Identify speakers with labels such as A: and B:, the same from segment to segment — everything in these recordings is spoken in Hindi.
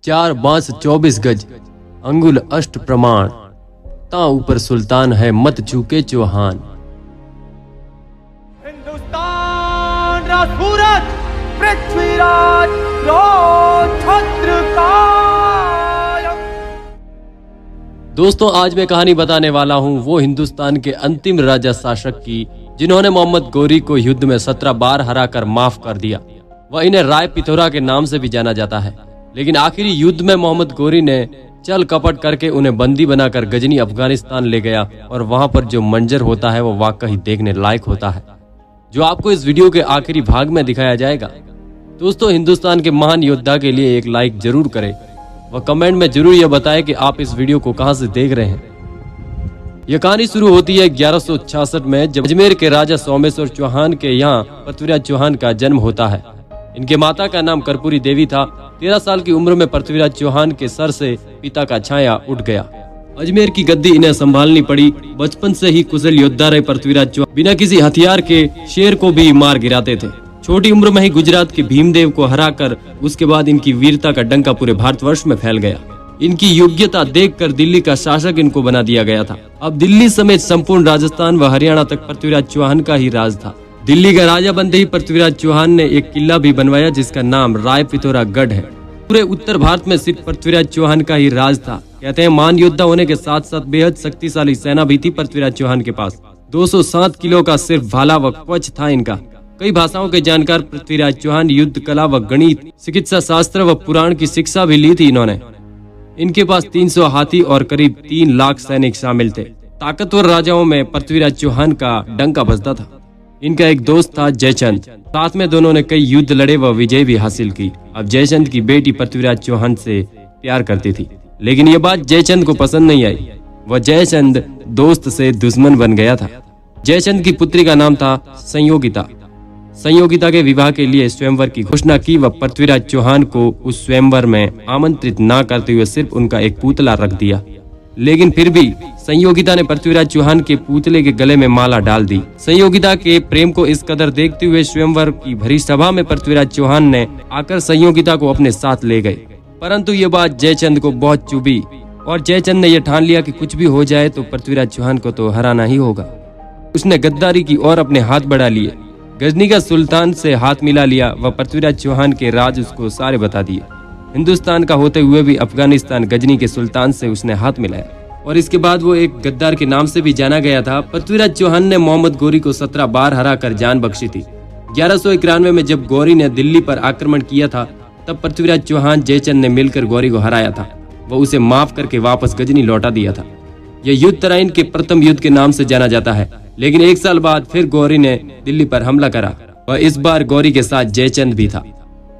A: 4 बांस 24 गज, अंगुल अष्ट प्रमाण, ता ऊपर सुल्तान है मत चूके चौहान।
B: हिंदुस्तान सूरज पृथ्वीराज छत्र कायम।
A: दोस्तों, आज मैं कहानी बताने वाला हूँ वो हिंदुस्तान के अंतिम राजा शासक की जिन्होंने मोहम्मद गोरी को युद्ध में 17 बार हराकर माफ कर दिया। वह इन्हें राय पिथौरा के नाम से भी जाना जाता है। लेकिन आखिरी युद्ध में मोहम्मद गोरी ने चल कपट करके उन्हें बंदी बनाकर गजनी अफगानिस्तान ले गया और वहां पर जो मंजर होता है वो वाकई देखने लायक होता है, जो आपको इस वीडियो के आखिरी भाग में दिखाया जाएगा। दोस्तों, हिंदुस्तान के महान योद्धा के लिए एक लाइक जरूर करें। वह कमेंट में जरूर यह बताएं कि आप इस वीडियो को कहां से देख रहे हैं। यह कहानी शुरू होती है 1166 में, जब अजमेर के राजा सोमेश्वर चौहान के यहाँ पृथ्वीराज चौहान का जन्म होता है। इनके माता का नाम कर्पूरी देवी था। 13 साल की उम्र में पृथ्वीराज चौहान के सर से पिता का छाया उठ गया। अजमेर की गद्दी इन्हें संभालनी पड़ी। बचपन से ही कुशल योद्धा रहे पृथ्वीराज चौहान बिना किसी हथियार के शेर को भी मार गिराते थे। छोटी उम्र में ही गुजरात के भीमदेव को हराकर उसके बाद इनकी वीरता का डंका पूरे भारतवर्ष में फैल गया। इनकी योग्यता देखकर दिल्ली का शासक इनको बना दिया गया था। अब दिल्ली समेत संपूर्ण राजस्थान व हरियाणा तक पृथ्वीराज चौहान का ही राज था। दिल्ली का राजा बनते ही पृथ्वीराज चौहान ने एक किला भी बनवाया जिसका नाम राय पिथौरा गढ़ है। पूरे उत्तर भारत में सिर्फ पृथ्वीराज चौहान का ही राज था। कहते हैं महान योद्धा होने के साथ साथ बेहद शक्तिशाली सेना भी थी पृथ्वीराज चौहान के पास। 207 किलो का सिर्फ भाला व कवच था इनका। कई भाषाओं के जानकार पृथ्वीराज चौहान युद्ध कला व गणित, चिकित्सा शास्त्र व पुराण की शिक्षा भी ली थी इन्होंने। इनके पास 300 हाथी और करीब 3 लाख सैनिक शामिल थे। ताकतवर राजाओं में पृथ्वीराज चौहान का डंका बजता था। इनका एक दोस्त था जयचंद। साथ में दोनों ने कई युद्ध लड़े व विजय भी हासिल की। अब जयचंद की बेटी पृथ्वीराज चौहान से प्यार करती थी, लेकिन ये बात जयचंद को पसंद नहीं आई। वह जयचंद दोस्त से दुश्मन बन गया था। जयचंद की पुत्री का नाम था संयोगिता। संयोगिता के विवाह के लिए स्वयंवर की घोषणा की व पृथ्वीराज चौहान को उस स्वयंवर में आमंत्रित न करते हुए सिर्फ उनका एक पुतला रख दिया। लेकिन फिर भी संयोगिता ने पृथ्वीराज चौहान के पुतले के गले में माला डाल दी। संयोगिता के प्रेम को इस कदर देखते हुए स्वयंवर की भरी सभा में पृथ्वीराज चौहान ने आकर संयोगिता को अपने साथ ले गए। परंतु ये बात जयचंद को बहुत चुभी और जयचंद ने यह ठान लिया कि कुछ भी हो जाए तो पृथ्वीराज चौहान को तो हराना ही होगा। उसने गद्दारी की ओर अपने हाथ बढ़ा लिए। गजनी का सुल्तान से हाथ मिला लिया व पृथ्वीराज चौहान के राज उसको सारे बता दिए। हिंदुस्तान का होते हुए भी अफगानिस्तान गजनी के सुल्तान से उसने हाथ मिलाया और इसके बाद वो एक गद्दार के नाम से भी जाना गया था। पृथ्वीराज चौहान ने मोहम्मद गोरी को 17 बार हराकर जान बख्शी थी। 1191 में जब गौरी ने दिल्ली पर आक्रमण किया था तब पृथ्वीराज चौहान जयचंद ने मिलकर गौरी को हराया था। वह उसे माफ करके वापस गजनी लौटा दिया था। यह युद्ध तराइन के प्रथम युद्ध के नाम से जाना जाता है। लेकिन 1 साल बाद फिर गौरी ने दिल्ली पर हमला करा और इस बार गौरी के साथ जयचंद भी था।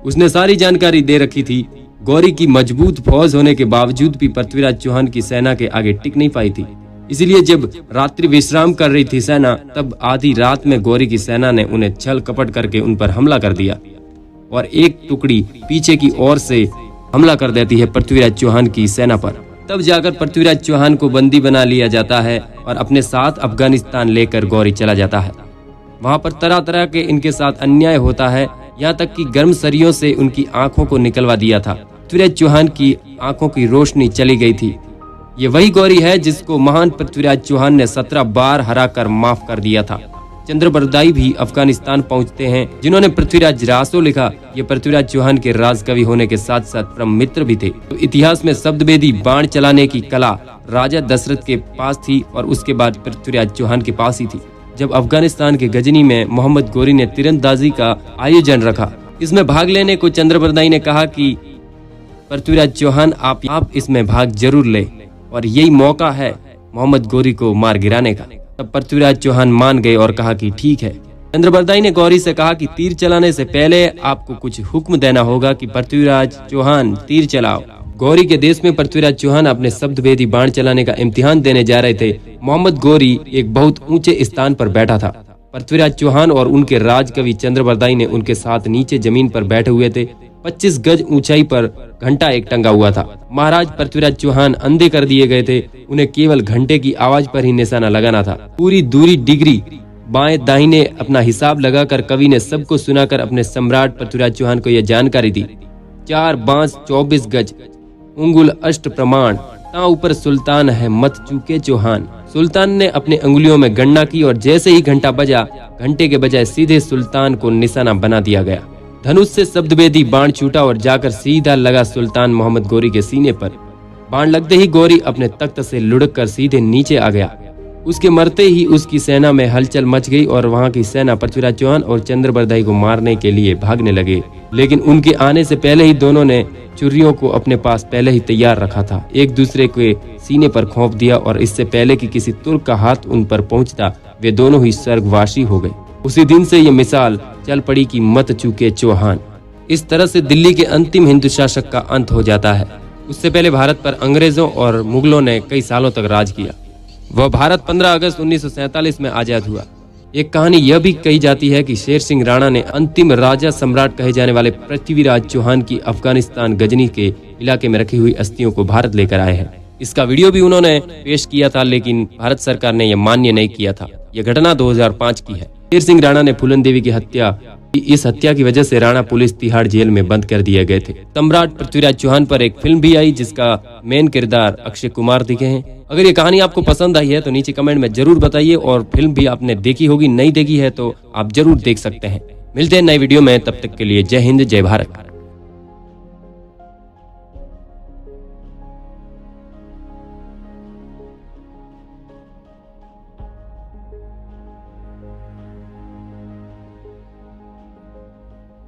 A: उसने सारी जानकारी दे रखी थी। गौरी की मजबूत फौज होने के बावजूद भी पृथ्वीराज चौहान की सेना के आगे टिक नहीं पाई थी। इसलिए जब रात्रि विश्राम कर रही थी सेना, तब आधी रात में गौरी की सेना ने उन्हें छल कपट करके उन पर हमला कर दिया और एक टुकड़ी पीछे की ओर से हमला कर देती है पृथ्वीराज चौहान की सेना पर। तब जाकर पृथ्वीराज चौहान को बंदी बना लिया जाता है और अपने साथ अफगानिस्तान लेकर गौरी चला जाता है। वहां पर तरह तरह के इनके साथ अन्याय होता है, यहाँ तक कि गर्म सरियों से उनकी आंखों को निकलवा दिया था। पृथ्वीराज चौहान की आंखों की रोशनी चली गई थी। ये वही गौरी है जिसको महान पृथ्वीराज चौहान ने 17 बार हराकर माफ कर दिया था। चंद्रबरदाई भी अफगानिस्तान पहुंचते हैं, जिन्होंने पृथ्वीराज रासो लिखा। ये पृथ्वीराज चौहान के राजकवि होने के साथ साथ परम मित्र भी थे। तो इतिहास में शब्दभेदी बाण चलाने की कला राजा दशरथ के पास थी और उसके बाद पृथ्वीराज चौहान के पास ही थी। जब अफगानिस्तान के गजनी में मोहम्मद गोरी ने तीरंदाजी का आयोजन रखा, इसमें भाग लेने को चंद्रबरदाई ने कहा कि पृथ्वीराज चौहान आप इसमें भाग जरूर ले और यही मौका है मोहम्मद गोरी को मार गिराने का। तब पृथ्वीराज चौहान मान गए और कहा कि ठीक है। चंद्रबरदाई ने गौरी से कहा कि तीर चलाने से पहले आपको कुछ हुक्म देना होगा कि पृथ्वीराज चौहान तीर चलाओ। गौरी के देश में पृथ्वीराज चौहान अपने शब्दभेदी बाण चलाने का इम्तिहान देने जा रहे थे। मोहम्मद गोरी एक बहुत ऊंचे स्थान पर बैठा था। पृथ्वीराज चौहान और उनके राजकवि चंद्रबरदाई ने उनके साथ नीचे जमीन पर बैठे हुए थे। 25 गज ऊंचाई पर घंटा एक टंगा हुआ था। महाराज पृथ्वीराज चौहान अंधे कर दिए गए थे। उन्हें केवल घंटे की आवाज पर ही निशाना लगाना था। पूरी दूरी डिग्री बाएं दाहिने अपना हिसाब लगाकर कवि ने सबको सुनाकर अपने सम्राट पृथ्वीराज चौहान को यह जानकारी दी। 4 बांस 24 गज, उंगुल अष्ट प्रमाण, ता ऊपर सुल्तान है मत चूके चौहान। सुल्तान ने अपने अंगुलियों में गणना की और जैसे ही घंटा बजा, घंटे के बजाय सीधे सुल्तान को निशाना बना दिया गया। धनुष से शब्दभेदी बाण छूटा और जाकर सीधा लगा सुल्तान मोहम्मद गौरी के सीने पर। बाण लगते ही गौरी अपने तख्त से लुढ़क कर सीधे नीचे आ गया। उसके मरते ही उसकी सेना में हलचल मच गई और वहां की सेना पृथ्वीराज चौहान और चंद्रबरदाई को मारने के लिए भागने लगे। लेकिन उनके आने से पहले ही दोनों ने छुरियों को अपने पास पहले ही तैयार रखा था। एक दूसरे के सीने पर खौंप दिया और इससे पहले कि किसी तुर्क का हाथ उन पर पहुंचता, वे दोनों ही स्वर्गवासी हो गए। उसी दिन से ये मिसाल चल पड़ी कि मत चूके चौहान। इस तरह से दिल्ली के अंतिम हिंदू शासक का अंत हो जाता है। उससे पहले भारत पर अंग्रेजों और मुगलों ने कई सालों तक राज किया। वह भारत 15 अगस्त 1947 में आजाद हुआ। एक कहानी यह भी कही जाती है कि शेर सिंह राणा ने अंतिम राजा सम्राट कहे जाने वाले पृथ्वीराज चौहान की अफगानिस्तान गजनी के इलाके में रखी हुई अस्थियों को भारत लेकर आए हैं। इसका वीडियो भी उन्होंने पेश किया था, लेकिन भारत सरकार ने यह मान्य नहीं किया था। यह घटना 2005 की है। शेर सिंह राणा ने फूलन देवी की हत्या, इस हत्या की वजह से राणा पुलिस तिहाड़ जेल में बंद कर दिए गए थे। सम्राट पृथ्वीराज चौहान पर एक फिल्म भी आई जिसका मेन किरदार अक्षय कुमार दिखे हैं। अगर ये कहानी आपको पसंद आई है तो नीचे कमेंट में जरूर बताइए, और फिल्म भी आपने देखी होगी, नहीं देखी है तो आप जरूर देख सकते हैं। मिलते हैं नई वीडियो में, तब तक के लिए जय हिंद जय भारत।